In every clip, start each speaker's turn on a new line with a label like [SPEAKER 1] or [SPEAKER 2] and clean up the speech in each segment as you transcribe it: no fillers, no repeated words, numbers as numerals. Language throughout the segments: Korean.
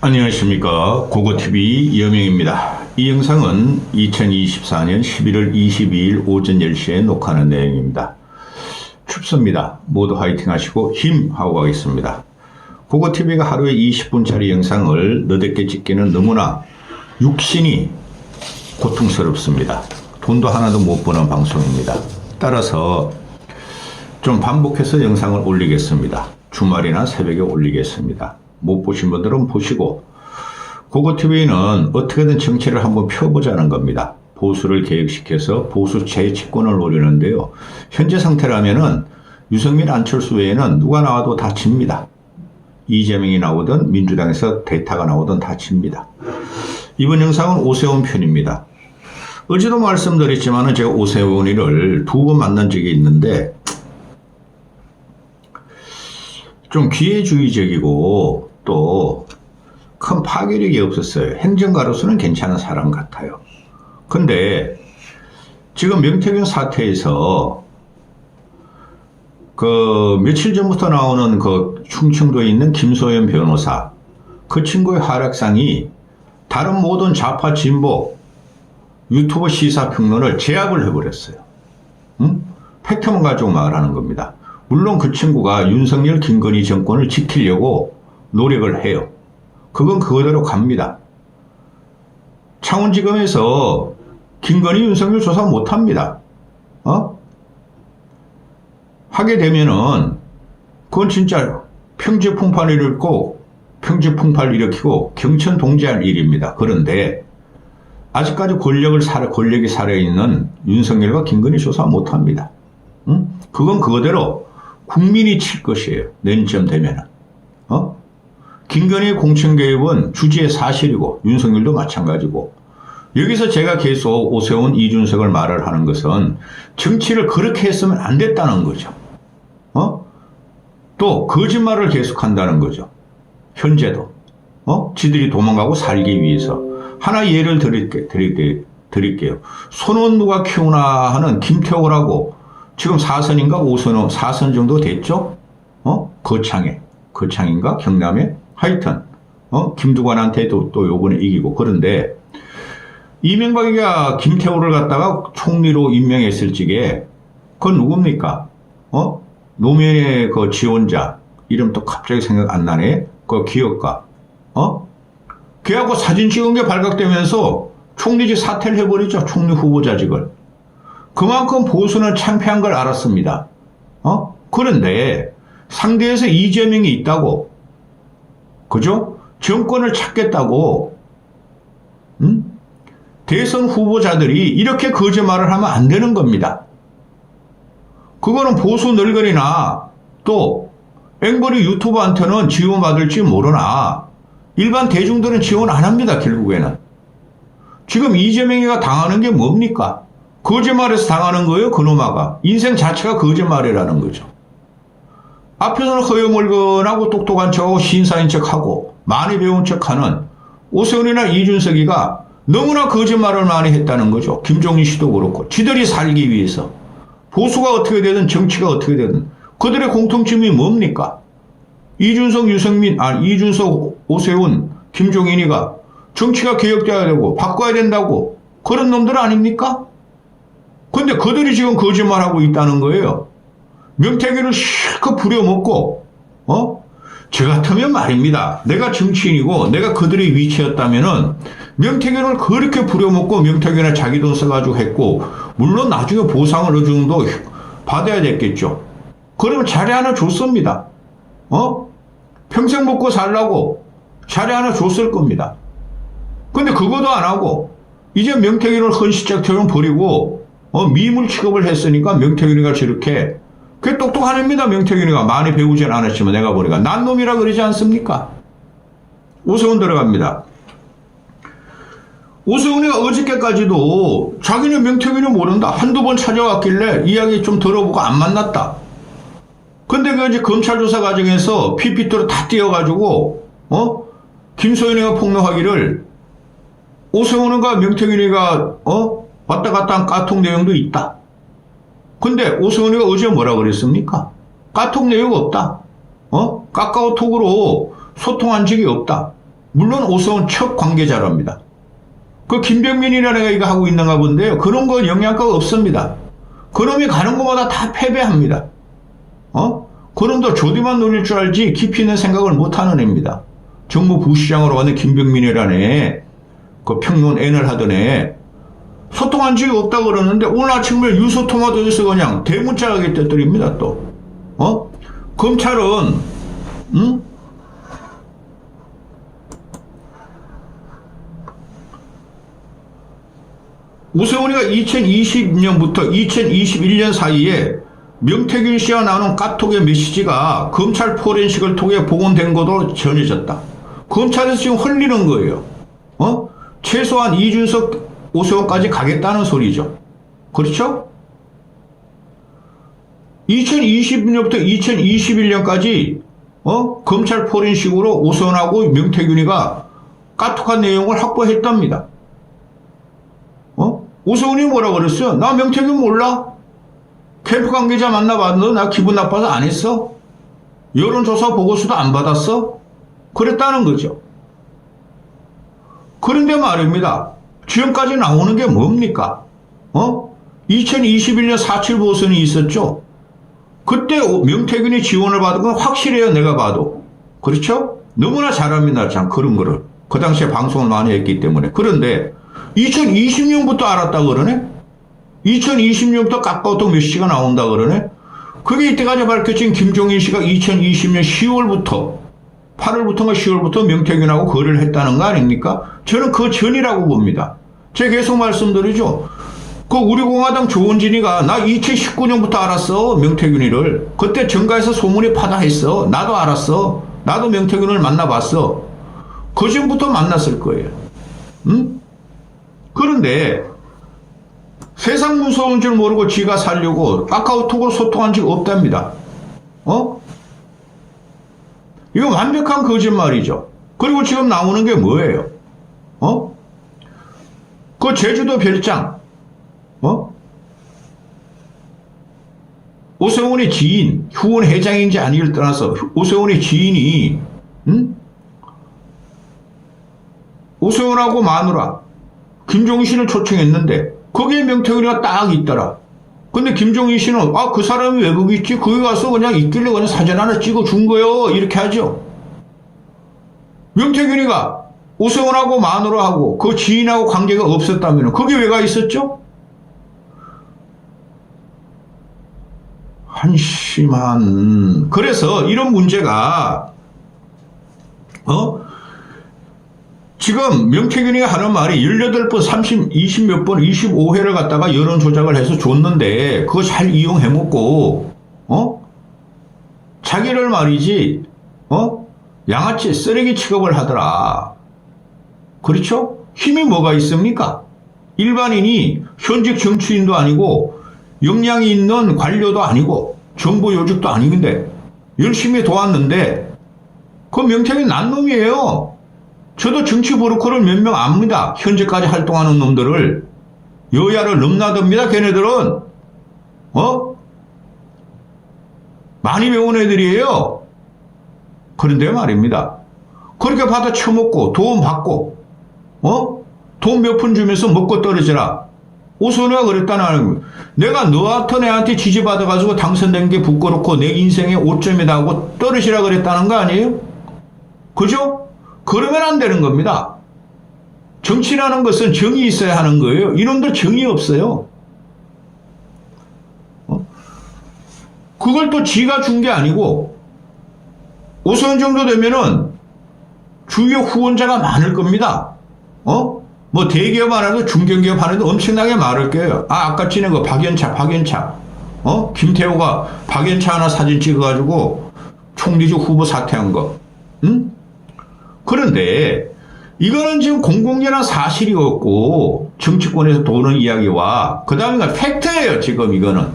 [SPEAKER 1] 안녕하십니까. 고고TV 여명입니다. 이 영상은 2024년 11월 22일 오전 10시에 녹화하는 내용입니다. 춥습니다. 모두 화이팅 하시고 힘 하고 가겠습니다. 고고TV가 하루에 20분짜리 영상을 너댓게 찍기는 너무나 육신이 고통스럽습니다. 돈도 하나도 못 버는 방송입니다. 따라서 좀 반복해서 영상을 올리겠습니다. 주말이나 새벽에 올리겠습니다. 못 보신 분들은 보시고, 고고TV는 어떻게든 정치를 한번 펴보자는 겁니다. 보수를 개혁시켜서 보수 재집권을 노리는데요. 현재 상태라면은 유승민, 안철수 외에는 누가 나와도 다 집니다. 이재명이 나오든 민주당에서 대타가 나오든 다 집니다. 이번 영상은 오세훈 편입니다. 어제도 말씀드렸지만 제가 오세훈이를 2번 만난 적이 있는데 좀 기회주의적이고 또 큰 파괴력이 없었어요. 행정가로서는 괜찮은 사람 같아요. 근데 지금 명태균 사태에서 그 며칠 전부터 나오는 그 충청도에 있는 김소연 변호사, 그 친구의 하락상이 다른 모든 좌파 진보 유튜브 시사평론을 제압을 해버렸어요. 팩트만 가지고 말하는 겁니다. 물론 그 친구가 윤석열, 김건희 정권을 지키려고 노력을 해요. 그건 그거대로 갑니다. 창원지검에서 김건희, 윤석열 조사 못합니다. 하게 되면은 그건 진짜 평지풍파를 일으키고 경천 동지할 일입니다. 그런데 아직까지 권력이 살아있는 윤석열과 김건희 조사 못합니다. 그건 그거대로 국민이 칠 것이에요. 내년쯤 되면은. 김건희의 공천개입은 주지의 사실이고 윤석열도 마찬가지고, 여기서 제가 계속 오세훈, 이준석을 말을 하는 것은 정치를 그렇게 했으면 안 됐다는 거죠. 또 거짓말을 계속한다는 거죠. 현재도. 지들이 도망가고 살기 위해서. 하나 예를 드릴게요. 손은 누가 키우나 하는 김태호라고 지금 4선인가 5선, 4선 정도 됐죠? 거창인가? 경남에? 하여튼, 김두관한테도 또 요번에 이기고. 그런데, 이명박이가 김태호를 갖다가 총리로 임명했을 적에, 그건 누굽니까? 노무현의 그 지원자, 이름 또 갑자기 생각 안 나네? 그 기업가, 걔하고 사진 찍은 게 발각되면서 총리직 사퇴를 해버리죠. 총리 후보자직을. 그만큼 보수는 창피한 걸 알았습니다. 그런데 상대에서 이재명이 있다고, 그죠? 정권을 찾겠다고, 대선 후보자들이 이렇게 거짓말을 하면 안 되는 겁니다. 그거는 보수 널거리나 또 앵벌이 유튜버한테는 지원받을지 모르나 일반 대중들은 지원 안 합니다. 결국에는. 지금 이재명이가 당하는 게 뭡니까? 거짓말에서 당하는 거예요. 그놈아가. 인생 자체가 거짓말이라는 거죠. 앞에서는 허여멀건하고 똑똑한 척하고 신사인 척하고 많이 배운 척하는 오세훈이나 이준석이가 너무나 거짓말을 많이 했다는 거죠. 김종인 씨도 그렇고. 지들이 살기 위해서. 보수가 어떻게 되든 정치가 어떻게 되든 그들의 공통점이 뭡니까? 이준석, 오세훈, 김종인이가 정치가 개혁돼야 되고 바꿔야 된다고 그런 놈들 아닙니까? 근데 그들이 지금 거짓말하고 있다는 거예요. 명태균을 실컷 부려먹고, 저 같으면 말입니다. 내가 정치인이고 내가 그들의 위치였다면은 명태균을 그렇게 부려먹고 명태균에 자기 돈 써가지고 했고, 물론 나중에 보상을 어느 정도 받아야 됐겠죠. 그러면 자리 하나 줬습니다. 평생 먹고 살라고 자리 하나 줬을 겁니다. 근데 그것도 안 하고 이제 명태균을 헌시짝처럼 버리고 미물 취급을 했으니까 명태균이가 저렇게, 그게 똑똑한 애입니다. 명태균이가 많이 배우진 않았지만 내가 보니까 난 놈이라 그러지 않습니까? 오세훈 들어갑니다. 오세훈이가 어저께까지도 자기는 명태균이 모른다. 한두 번 찾아왔길래 이야기 좀 들어보고 안 만났다. 근데 그 이제 검찰 조사 과정에서 PPT로 다 띄어가지고 김소연이가 폭로하기를 오세훈이가 명태균이가 왔다 갔다 한 까톡 내용도 있다. 근데 오세훈이가 어제 뭐라 그랬습니까? 까톡 내용 없다. 카카오톡으로 소통한 적이 없다. 물론 오세훈 첫 관계자랍니다. 그 김병민이라는 애가 이거 하고 있는가 본데요. 그런 거 영향가가 없습니다. 그놈이 가는 곳마다 다 패배합니다. 그놈도 조디만 노릴 줄 알지 깊이 있는 생각을 못하는 애입니다. 정무 부시장으로 가는 김병민이라는 애, 그 평론 N을 하던 애, 소통한 적이 없다고 그러는데 오늘 아침에 유소토마토에서 그냥 대문짝하게 떠들입니다 또. 검찰은 오세훈이가 2020년부터 2021년 사이에 명태균 씨와 나눈 카톡의 메시지가 검찰 포렌식을 통해 복원된 것으로 전해졌다. 검찰에서 지금 흘리는 거예요. 최소한 이준석, 오세훈까지 가겠다는 소리죠. 그렇죠? 2020년부터 2021년까지 검찰 포렌식으로 오세훈하고 명태균이가 카톡한 내용을 확보했답니다. 오세훈이 뭐라 그랬어요? 나 명태균 몰라? 캠프 관계자 만나봤는데 나 기분 나빠서 안 했어? 여론조사 보고서도 안 받았어? 그랬다는 거죠. 그런데 말입니다. 지금까지 나오는 게 뭡니까? 2021년 4.7 보선이 있었죠? 그때 명태균이 지원을 받은 건 확실해요, 내가 봐도. 그렇죠? 너무나 잘합니다, 참, 그런 거를. 그 당시에 방송을 많이 했기 때문에. 그런데 2020년부터 알았다 그러네? 2020년부터 카카오톡 메시지가 나온다 그러네? 그게 이때까지 밝혀진 김종인 씨가 2020년 10월부터 8월부터인가 10월부터 명태균하고 거래를 했다는 거 아닙니까? 저는 그 전이라고 봅니다. 제가 계속 말씀드리죠. 그 우리 공화당 조원진이가 나 2019년부터 알았어, 명태균이를. 그때 정가에서 소문이 파다했어. 나도 알았어. 나도 명태균을 만나봤어. 그 전부터 만났을 거예요. 그런데 세상 무서운 줄 모르고 지가 살려고 카카오톡으로 소통한 적 없답니다. 이거 완벽한 거짓말이죠. 그리고 지금 나오는 게 뭐예요? 그 제주도 별장, 오세훈의 지인, 후원 회장인지 아니를 떠나서 오세훈의 지인이, 오세훈하고 마누라, 김종인 씨를 초청했는데, 거기에 명태균이가 딱 있더라. 근데 김종인 씨는, 그 사람이 왜 거기 있지? 거기 가서 그냥 있길래 그냥 사진 하나 찍어준 거요. 이렇게 하죠. 명태균이가 오세훈하고 마누라하고 그 지인하고 관계가 없었다면, 거기 왜 가 있었죠? 한심한. 그래서 이런 문제가, 지금 명태균이가 하는 말이 18번, 30, 20몇 번, 25회를 갖다가 여론 조작을 해서 줬는데 그거 잘 이용해먹고 자기를 말이지 양아치 쓰레기 취급을 하더라. 그렇죠? 힘이 뭐가 있습니까? 일반인이 현직 정치인도 아니고 역량이 있는 관료도 아니고 정보 요직도 아닌데 열심히 도왔는데 그 명태균이 난 놈이에요. 저도 정치 브로커를 몇 명 압니다. 현재까지 활동하는 놈들을. 여야를 넘나듭니다. 걔네들은. 많이 배운 애들이에요. 그런데 말입니다. 그렇게 받아 처먹고 돈 받고 돈 몇 푼 주면서 먹고 떨어지라. 오세훈이가 그랬다는 내가 너 같은 애한테 지지받아가지고 당선된 게 부끄럽고 내 인생의 오점이다 하고 떨어지라 그랬다는 거 아니에요? 그죠? 그러면 안 되는 겁니다. 정치라는 것은 정이 있어야 하는 거예요. 이놈들 정이 없어요. 그걸 또 지가 준 게 아니고 오세훈 정도 되면은 주요 후원자가 많을 겁니다. 뭐 대기업 하나도 중견기업 하나도 엄청나게 많을 거예요. 아까 지낸 거 박연차. 김태호가 박연차 하나 사진 찍어가지고 총리직 후보 사퇴한 거. 그런데 이거는 지금 공공연한 사실이 없고 정치권에서 도는 이야기와 그 다음에 팩트예요. 지금 이거는.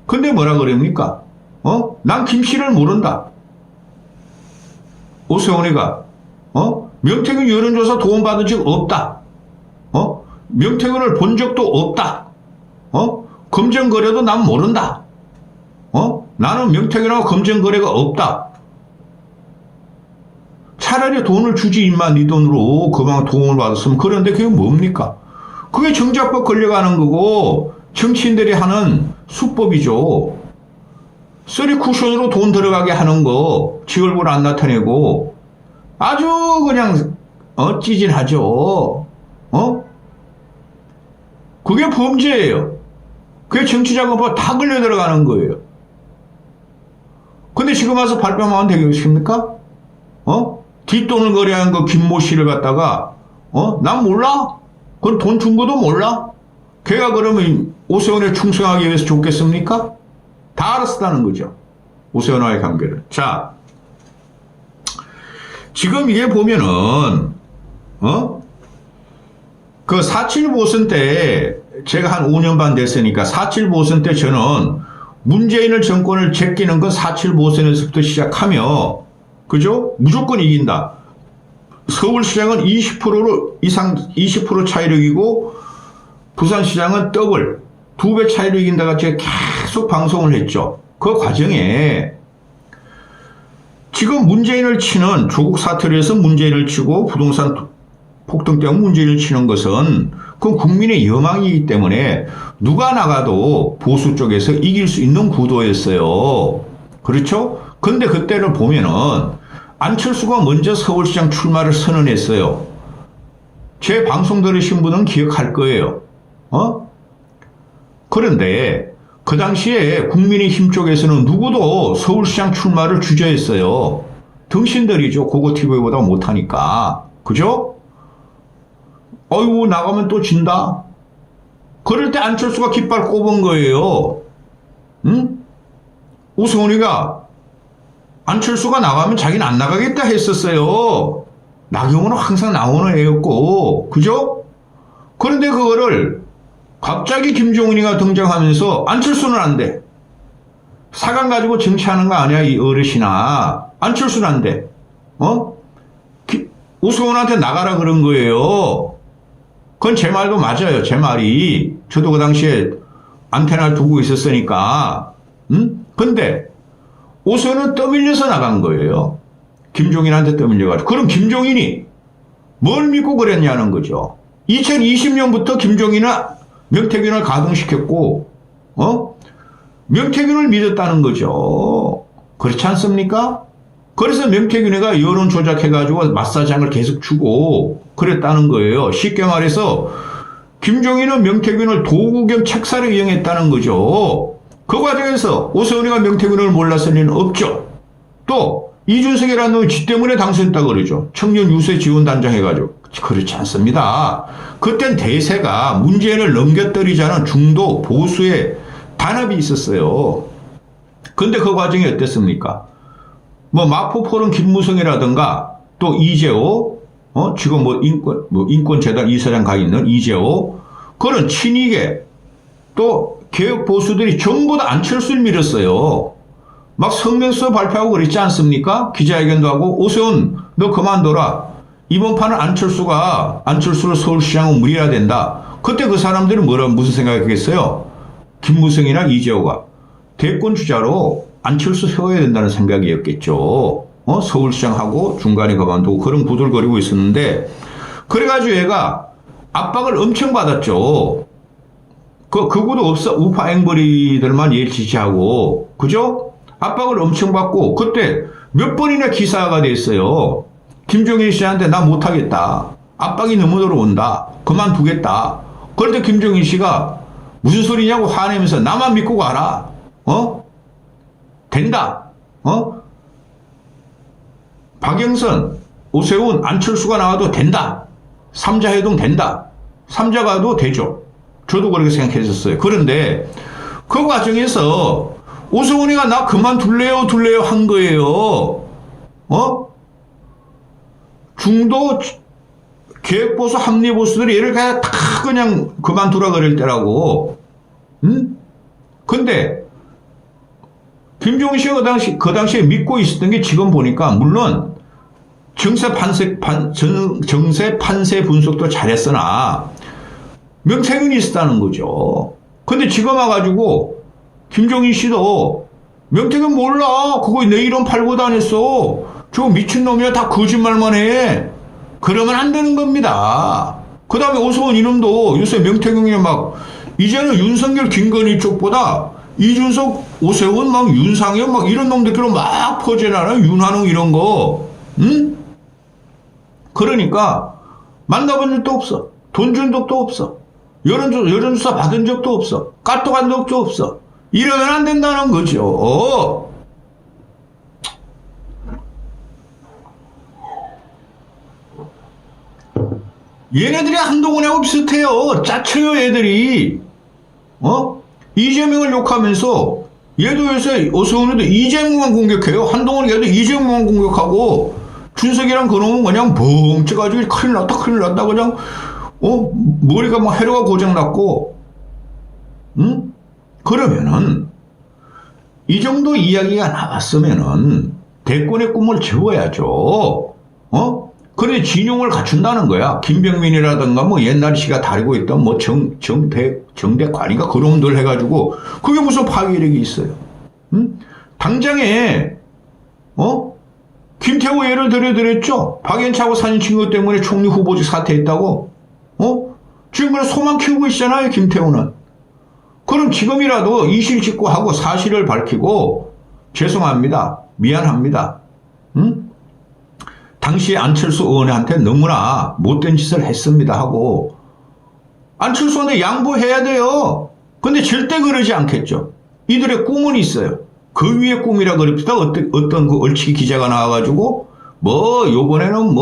[SPEAKER 1] 근데 뭐라 그럽니까? 난 김씨를 모른다. 오세훈이가 명태균 여론조사 도움받은 적 없다. 명태균을 본 적도 없다. 검증거래도 난 모른다. 나는 명태균하고 검증거래가 없다. 차라리 돈을 주지 임마 네 돈으로 그만 도움을 받았으면. 그런데 그게 뭡니까? 그게 정치화법 걸려가는 거고 정치인들이 하는 수법이죠. 쓰리 쿠션으로 돈 들어가게 하는 거, 지 얼굴 안 나타내고 아주 그냥 찌질하죠. 그게 범죄예요. 그게 정치자금법 다 걸려 들어가는 거예요. 근데 지금 와서 발뺌하면 되겠습니까? 뒷돈을 거래한 그 김모 씨를 갖다가 난 몰라? 그건 돈 준 것도 몰라? 걔가 그러면 오세훈에 충성하기 위해서 줬겠습니까? 다 알았다는 거죠. 오세훈과의 관계를. 자, 지금 이게 보면은 그 4.7 보선 때 제가 한 5년 반 됐으니까 4.7 보선 때 저는 문재인을 정권을 제끼는 건 4.7 보선에서부터 시작하며, 그죠? 무조건 이긴다. 서울시장은 20% 이상 20% 차이로 이기고 부산시장은 더블 2배 차이로 이긴다가 제가 계속 방송을 했죠. 그 과정에 지금 문재인을 치는 조국 사태로 해서 문재인을 치고 부동산 폭등 때문에 문재인을 치는 것은 그건 국민의 여망이기 때문에 누가 나가도 보수 쪽에서 이길 수 있는 구도였어요. 그렇죠? 근데 그때를 보면은 안철수가 먼저 서울시장 출마를 선언했어요. 제 방송 들으신 분은 기억할 거예요. 그런데 그 당시에 국민의힘 쪽에서는 누구도 서울시장 출마를 주저했어요. 등신들이죠. 고고TV보다 못하니까. 그죠? 어이구 나가면 또 진다. 그럴 때 안철수가 깃발 꼽은 거예요. 응? 오세훈이가 안철수가 나가면 자기는 안 나가겠다 했었어요. 나경원은 항상 나오는 애였고, 그죠? 그런데 그거를 갑자기 김종인이가 등장하면서 안철수는 안 돼. 사강 가지고 정치하는 거 아니야, 이 어르신아. 안철수는 안 돼. 오세훈한테 나가라 그런 거예요. 그건 제 말도 맞아요. 제 말이. 저도 그 당시에 안테나를 두고 있었으니까. 근데 오세훈은 떠밀려서 나간 거예요. 김종인한테 떠밀려가지고. 그럼 김종인이 뭘 믿고 그랬냐는 거죠. 2020년부터 김종인은 명태균을 가동시켰고, 명태균을 믿었다는 거죠. 그렇지 않습니까? 그래서 명태균이가 여론 조작해가지고 마사장을 계속 주고 그랬다는 거예요. 쉽게 말해서 김종인은 명태균을 도구 겸 책사로 이용했다는 거죠. 그 과정에서 오세훈이가 명태균을 몰랐을 리는 없죠. 또 이준석이라는 놈이 지 때문에 당선했다고 그러죠. 청년 유세 지원단장 해가지고. 그렇지 않습니다. 그땐 대세가 문재인을 넘겨뜨리자는 중도 보수의 단합이 있었어요. 근데 그 과정이 어땠습니까? 뭐 마포포럼 김무성이라든가 또 이재호, 지금 인권재단 이사장 가 있는 이재호, 그런 친이계 또 개혁 보수들이 전부 다 안철수를 밀었어요. 막 성명서 발표하고 그랬지 않습니까? 기자회견도 하고 오세훈 너 그만둬라. 이번 판은 안철수를 서울시장은 무리해야 된다. 그때 그 사람들은 무슨 생각했겠어요? 김무성이나 이재호가 대권 주자로 안철수 세워야 된다는 생각이었겠죠. 서울시장하고 중간에 그만두고 그런 부들거리고 있었는데, 그래가지고 얘가 압박을 엄청 받았죠. 그거도 없어. 우파 앵벌이들만 얘를 지지하고, 그죠? 압박을 엄청 받고, 그때 몇 번이나 기사가 됐어요. 김종인 씨한테 나 못하겠다. 압박이 너무 들어온다. 그만두겠다. 그럴 때 김종인 씨가 무슨 소리냐고 화내면서 나만 믿고 가라. 된다. 박영선, 오세훈, 안철수가 나와도 된다. 3자 회동 된다. 3자 가도 되죠. 저도 그렇게 생각했었어요. 그런데 그 과정에서 오세훈이가 나 그만둘래요 한 거예요. 중도 개혁보수 합리보수들이 얘를 그냥 다 그냥 그만두라 그럴 때라고. 근데 김종인 씨가 그 당시에 믿고 있었던 게 지금 보니까 물론 정세 판세 분석도 잘했으나 명태균이 있었다는 거죠. 근데 지금 와가지고 김종인 씨도 명태균 몰라. 그거 내 이름 팔고 다녔어. 저 미친놈이야. 다 거짓말만 해. 그러면 안 되는 겁니다. 그 다음에 오세훈 이놈도 요새 명태경에 막 이제는 윤석열 김건희 쪽보다 이준석 오세훈 막 윤상현 막 이런 놈들끼리 막 퍼져나가요. 윤한웅 이런 거. 응? 그러니까 만나본 적도 없어. 돈 준 적도 없어. 여론조사 받은 적도 없어. 까똑한 적도 없어. 이러면 안 된다는 거죠. 얘네들이 한동훈하고 비슷해요. 짜쳐요, 얘들이. 이재명을 욕하면서 얘도 요새 오세훈이도 이재명만 공격해요. 한동훈이 얘도 이재명만 공격하고 준석이랑 그놈은 그냥 벙 쪄가지고 큰일 났다 그냥 머리가 막 해로가 고장났고 그러면은 이 정도 이야기가 나왔으면은 대권의 꿈을 재워야죠. 그래 진용을 갖춘다는 거야. 김병민이라든가 뭐 옛날에 지가 다니고 있던 뭐 정대관인가 그런 놈들 해가지고 그게 무슨 파괴력이 있어요. 당장에 김태호 예를 들어드렸죠. 박연차하고 사진 찍은 것 때문에 총리 후보직 사퇴했다고. 지금 그런 소만 키우고 있잖아요. 김태호는. 그럼 지금이라도 이실직고하고 사실을 밝히고 죄송합니다. 미안합니다. 당시 안철수 의원한테 너무나 못된 짓을 했습니다 하고 안철수한테 양보해야 돼요. 근데 절대 그러지 않겠죠. 이들의 꿈은 있어요. 그 위에 꿈이라 그럽시다. 어떤 그 얼치기 기자가 나와가지고 요번에는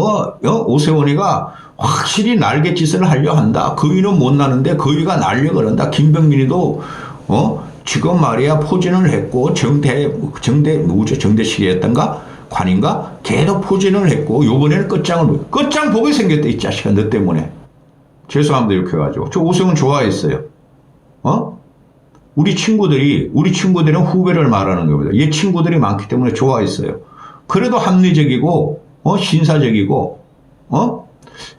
[SPEAKER 1] 오세훈이가 확실히 날갯짓을 하려 한다. 그 위는 못 나는데 그 위가 날려 그런다. 김병민이도 지금 말이야 포진을 했고 정대식이었던가 관인가 걔도 포진을 했고 요번에는 끝장 보게 생겼다. 이 자식아 너 때문에. 죄송합니다 이렇게 해가지고. 저 오세훈 좋아했어요. 우리 친구들은 후배를 말하는 겁니다. 얘 친구들이 많기 때문에 좋아했어요. 그래도 합리적이고 신사적이고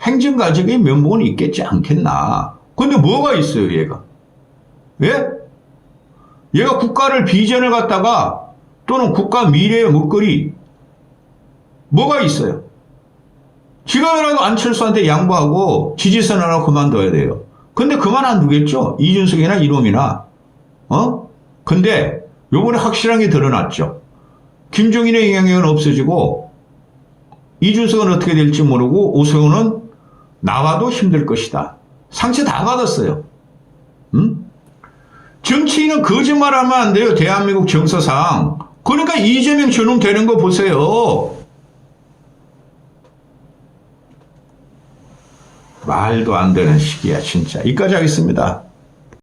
[SPEAKER 1] 행정가적인 면목은 있겠지 않겠나. 근데 뭐가 있어요 얘가. 예? 얘가 국가를 비전을 갖다가 또는 국가 미래의 먹거리 뭐가 있어요? 지금이라도 안철수한테 양보하고 지지선언하고 그만둬야 돼요. 근데 그만 안 두겠죠? 이준석이나 이놈이나. 근데 요번에 확실한 게 드러났죠. 김종인의 영향력은 없어지고 이준석은 어떻게 될지 모르고 오세훈은 나와도 힘들 것이다. 상처 다 받았어요. 정치인은 거짓말하면 안 돼요. 대한민국 정서상. 그러니까 이재명 저놈 되는 거 보세요. 말도 안 되는 시기야 진짜. 여기까지 하겠습니다.